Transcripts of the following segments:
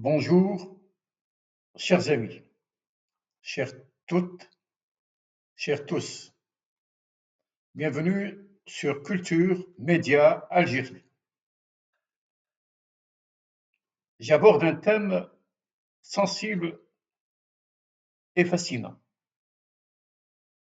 Bonjour, chers amis, chères toutes, chers tous. Bienvenue sur Culture Média Algérie. J'aborde un thème sensible et fascinant.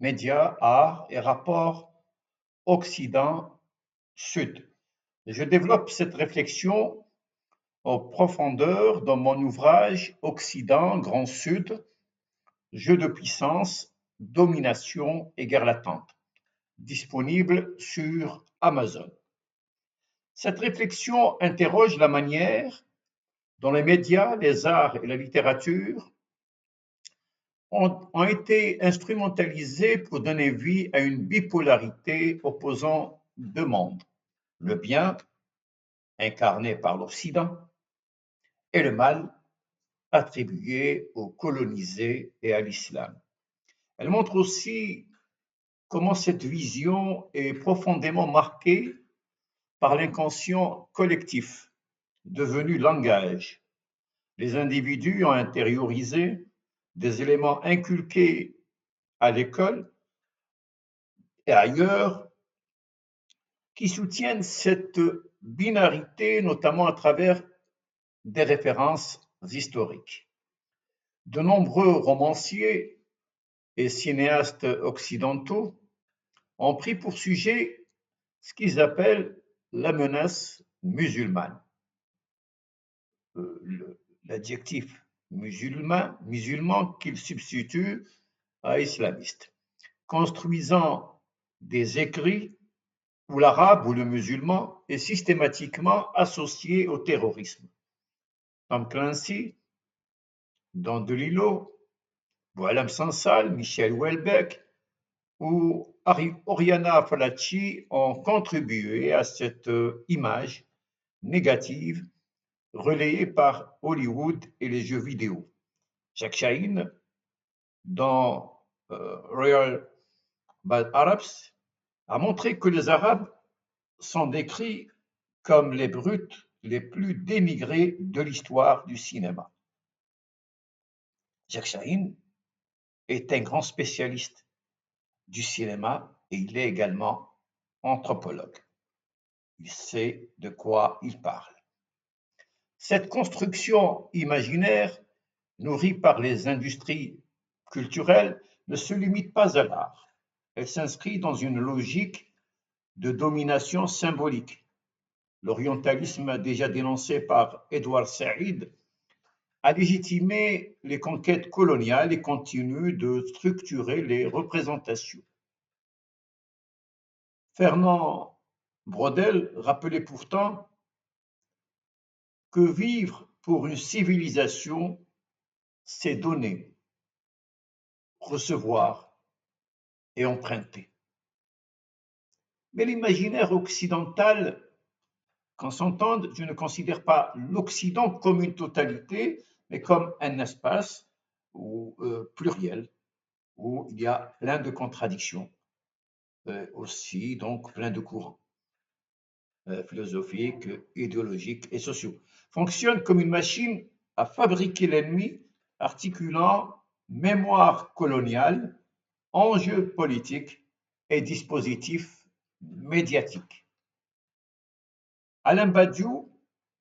Médias, art et rapports Occident-Sud. Je développe cette réflexion en profondeur dans mon ouvrage Occident, Grand Sud, jeu de puissance, domination et guerre latente, disponible sur Amazon. Cette réflexion interroge la manière dont les médias, les arts et la littérature ont été instrumentalisés pour donner vie à une bipolarité opposant deux mondes, le bien, incarné par l'Occident, et le mal, attribué aux colonisés et à l'islam. Elle montre aussi comment cette vision est profondément marquée par l'inconscient collectif, devenu langage. Les individus ont intériorisé des éléments inculqués à l'école et ailleurs qui soutiennent cette binarité, notamment à travers des références historiques. De nombreux romanciers et cinéastes occidentaux ont pris pour sujet ce qu'ils appellent la menace musulmane. L'adjectif musulman qu'ils substituent à islamiste, construisant des écrits où l'arabe ou le musulman est systématiquement associé au terrorisme. Tom Clancy, Don DeLillo, Boualem Sansal, Michel Houellebecq ou Oriana Fallaci ont contribué à cette image négative relayée par Hollywood et les jeux vidéo. Jacques Chahine, dans Royal Bad Arabs, a montré que les Arabes sont décrits comme les brutes les plus dénigrées de l'histoire du cinéma. Jacques Chahine est un grand spécialiste du cinéma et il est également anthropologue. Il sait de quoi il parle. Cette construction imaginaire, nourrie par les industries culturelles, ne se limite pas à l'art. Elle s'inscrit dans une logique de domination symbolique. L'orientalisme déjà dénoncé par Edward Said a légitimé les conquêtes coloniales et continue de structurer les représentations. Fernand Braudel rappelait pourtant que vivre pour une civilisation, c'est donner, recevoir et emprunter. Mais l'imaginaire occidental, qu'on s'entende, je ne considère pas l'Occident comme une totalité, mais comme un espace pluriel, où il y a plein de contradictions, aussi donc plein de courants philosophiques, idéologiques et sociaux. Fonctionne comme une machine à fabriquer l'ennemi, articulant mémoire coloniale, enjeux politiques et dispositifs médiatiques. Alain Badiou,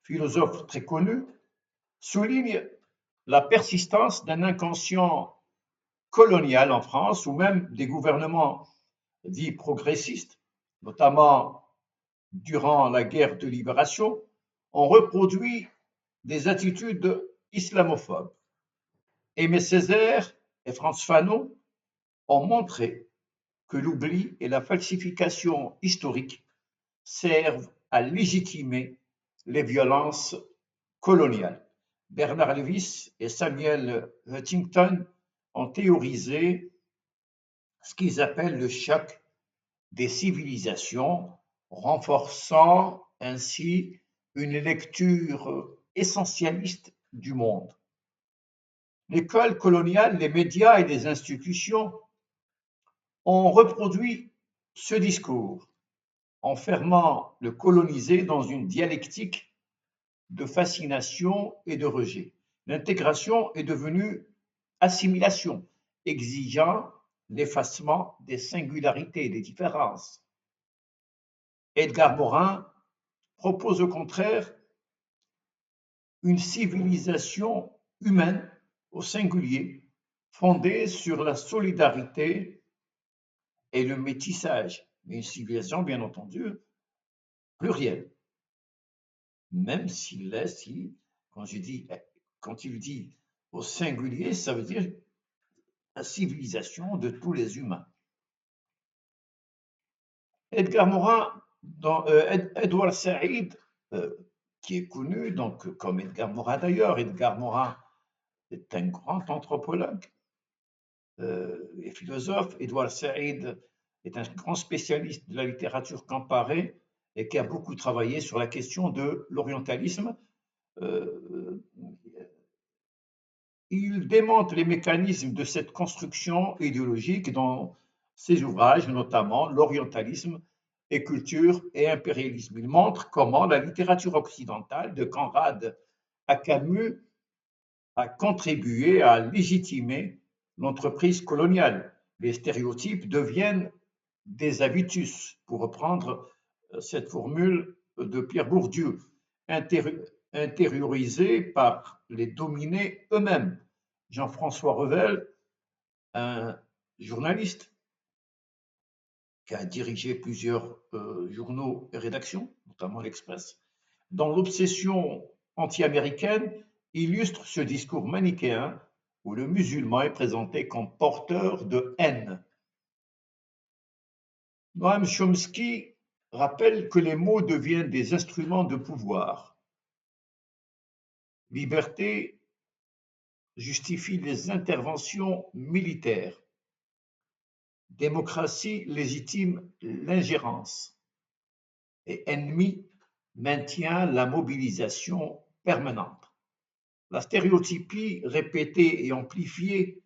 philosophe très connu, souligne la persistance d'un inconscient colonial en France, ou même des gouvernements dits progressistes, notamment durant la guerre de libération, ont reproduit des attitudes islamophobes. Aimé Césaire et Frantz Fanon ont montré que l'oubli et la falsification historique servent à légitimer les violences coloniales. Bernard Lewis et Samuel Huntington ont théorisé ce qu'ils appellent le choc des civilisations, renforçant ainsi une lecture essentialiste du monde. L'école coloniale, les médias et les institutions ont reproduit ce discours, enfermant le colonisé dans une dialectique de fascination et de rejet. L'intégration est devenue assimilation, exigeant l'effacement des singularités, des différences. Edgar Morin propose au contraire une civilisation humaine au singulier, fondée sur la solidarité et le métissage, mais une civilisation bien entendu plurielle, même s'il laisse, quand il dit au singulier, ça veut dire la civilisation de tous les humains. Edgar Morin, Edward Said, qui est connu donc comme Edgar Morin d'ailleurs. Edgar Morin est un grand anthropologue et philosophe. Edward Said est un grand spécialiste de la littérature comparée et qui a beaucoup travaillé sur la question de l'orientalisme. Il démontre les mécanismes de cette construction idéologique dans ses ouvrages, notamment L'orientalisme et culture et impérialisme. Il montre comment la littérature occidentale, de Conrad à Camus, a contribué à légitimer l'entreprise coloniale. Les stéréotypes deviennent des habitus, pour reprendre cette formule de Pierre Bourdieu, intériorisés par les dominés eux-mêmes. Jean-François Revel, un journaliste qui a dirigé plusieurs journaux et rédactions, notamment l'Express, dans l'obsession anti-américaine, illustre ce discours manichéen où le musulman est présenté comme porteur de haine. Noam Chomsky rappelle que les mots deviennent des instruments de pouvoir. Liberté justifie les interventions militaires. Démocratie légitime l'ingérence. Et ennemi maintient la mobilisation permanente. La stéréotypie répétée et amplifiée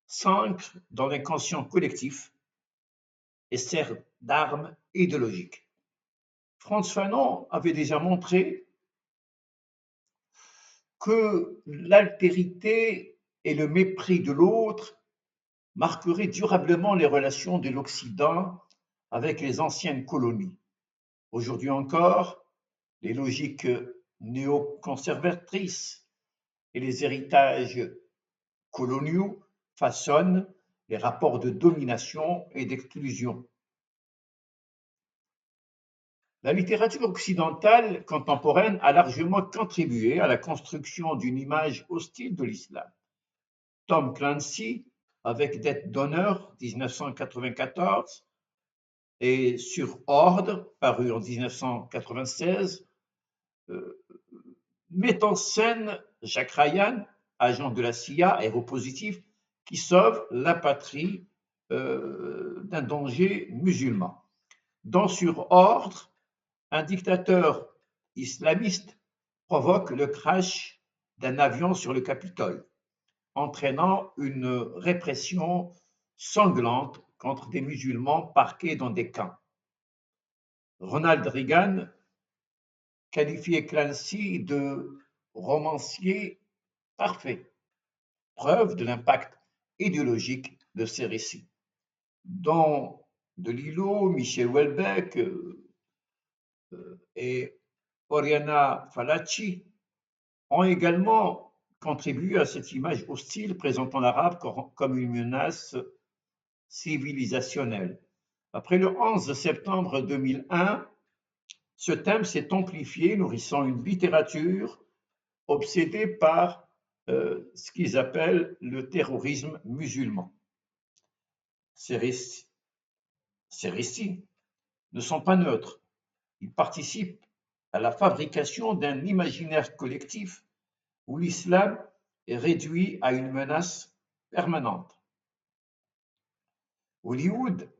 s'ancre dans l'inconscient collectif et sert d'arme idéologique. Frantz Fanon avait déjà montré que l'altérité et le mépris de l'autre marqueraient durablement les relations de l'Occident avec les anciennes colonies. Aujourd'hui encore, les logiques néoconservatrices et les héritages coloniaux façonnent les rapports de domination et d'exclusion. La littérature occidentale contemporaine a largement contribué à la construction d'une image hostile de l'islam. Tom Clancy, avec Dette d'honneur, 1994, et Sur ordre, paru en 1996, met en scène Jack Ryan, agent de la CIA, héros-positif, qui sauve la patrie d'un danger musulman. Dans Sur ordre, un dictateur islamiste provoque le crash d'un avion sur le Capitole, entraînant une répression sanglante contre des musulmans parqués dans des camps. Ronald Reagan qualifiait Clancy de romancier parfait, preuve de l'impact idéologique de ces récits. Dans De Lillo, Michel Houellebecq et Oriana Fallaci ont également contribué à cette image hostile présentant l'arabe comme une menace civilisationnelle. Après le 11 septembre 2001, ce thème s'est amplifié, nourrissant une littérature obsédée par ce qu'ils appellent le terrorisme musulman. Ces récits ne sont pas neutres. Ils participent à la fabrication d'un imaginaire collectif où l'islam est réduit à une menace permanente. Hollywood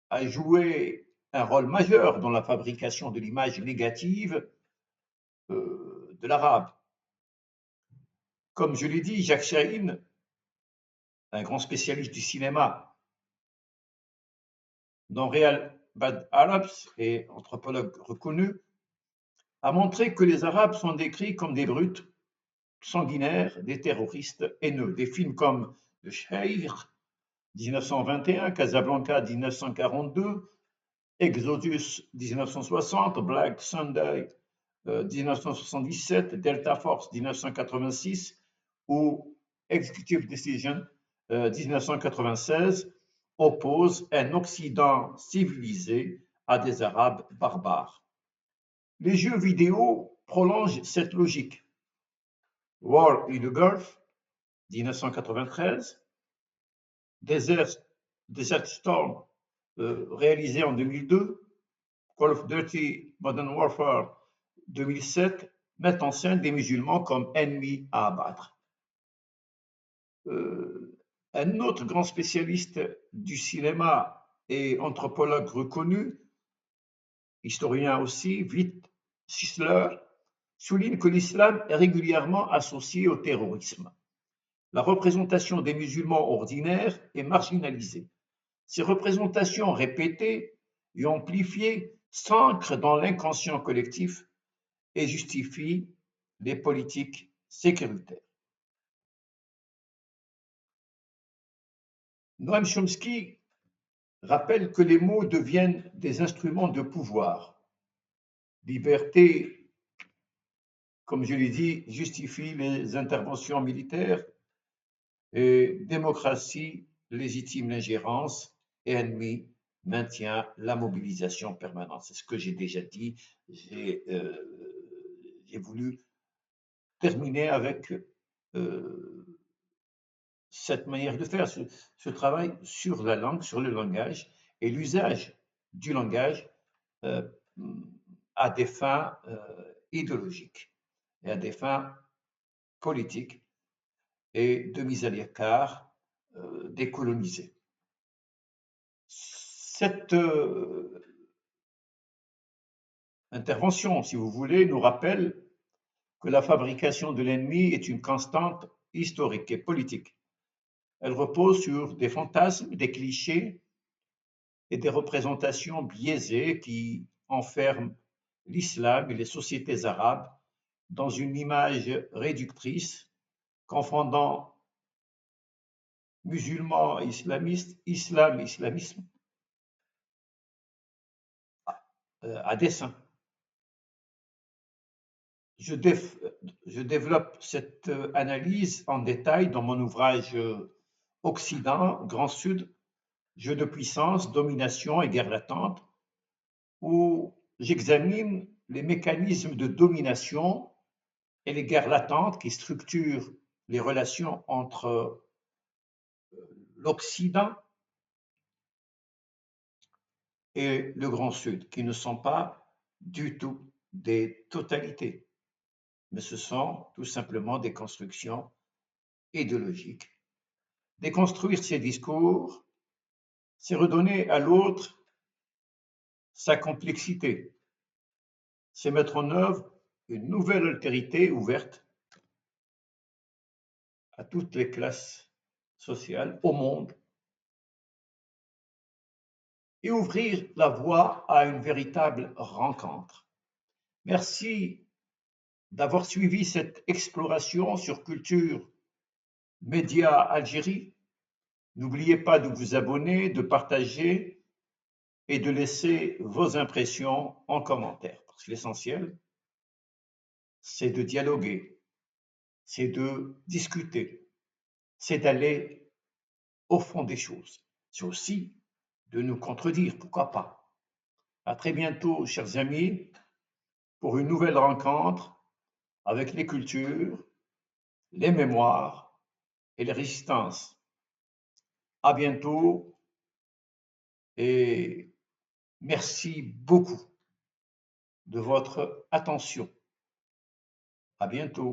a joué un rôle majeur dans la fabrication de l'image négative de l'arabe. Comme je l'ai dit, Jacques Chahine, un grand spécialiste du cinéma, dans Real Bad Arabs et anthropologue reconnu, a montré que les Arabes sont décrits comme des brutes sanguinaire des terroristes haineux. Des films comme Le Cheikh, 1921, Casablanca, 1942, Exodus, 1960, Black Sunday, 1977, Delta Force, 1986, ou Executive Decision, 1996, opposent un Occident civilisé à des Arabes barbares. Les jeux vidéo prolongent cette logique. War in the Gulf, 1993, Desert Storm, réalisé en 2002, Call of Duty Modern Warfare 2007, mettent en scène des musulmans comme ennemis à abattre. Un autre grand spécialiste du cinéma et anthropologue reconnu, historien aussi, Vít Schiller, souligne que l'islam est régulièrement associé au terrorisme. La représentation des musulmans ordinaires est marginalisée. Ces représentations répétées et amplifiées s'ancrent dans l'inconscient collectif et justifient les politiques sécuritaires. Noam Chomsky rappelle que les mots deviennent des instruments de pouvoir. Liberté, comme je l'ai dit, justifie les interventions militaires et démocratie légitime l'ingérence et ennemi maintient la mobilisation permanente. C'est ce que j'ai déjà dit. J'ai voulu terminer avec cette manière de faire, ce travail sur la langue, sur le langage et l'usage du langage à des fins idéologiques et à des fins politiques et de mise à l'écart des colonisés. Cette intervention, si vous voulez, nous rappelle que la fabrication de l'ennemi est une constante historique et politique. Elle repose sur des fantasmes, des clichés et des représentations biaisées qui enferment l'islam et les sociétés arabes dans une image réductrice, confondant musulmans et islamistes, islam et islamisme à dessein. Je développe cette analyse en détail dans mon ouvrage Occident, Grand Sud, jeu de puissance, domination et guerre latente, où j'examine les mécanismes de domination et les guerres latentes qui structurent les relations entre l'Occident et le Grand Sud, qui ne sont pas du tout des totalités, mais ce sont tout simplement des constructions idéologiques. Déconstruire ces discours, c'est redonner à l'autre sa complexité, c'est mettre en œuvre une nouvelle altérité ouverte à toutes les classes sociales au monde et ouvrir la voie à une véritable rencontre. Merci d'avoir suivi cette exploration sur Culture Média Algérie. N'oubliez pas de vous abonner, de partager et de laisser vos impressions en commentaire. Parce que l'essentiel, c'est de dialoguer, c'est de discuter, c'est d'aller au fond des choses. C'est aussi de nous contredire, pourquoi pas. À très bientôt, chers amis, pour une nouvelle rencontre avec les cultures, les mémoires et les résistances. À bientôt et merci beaucoup de votre attention. À bientôt.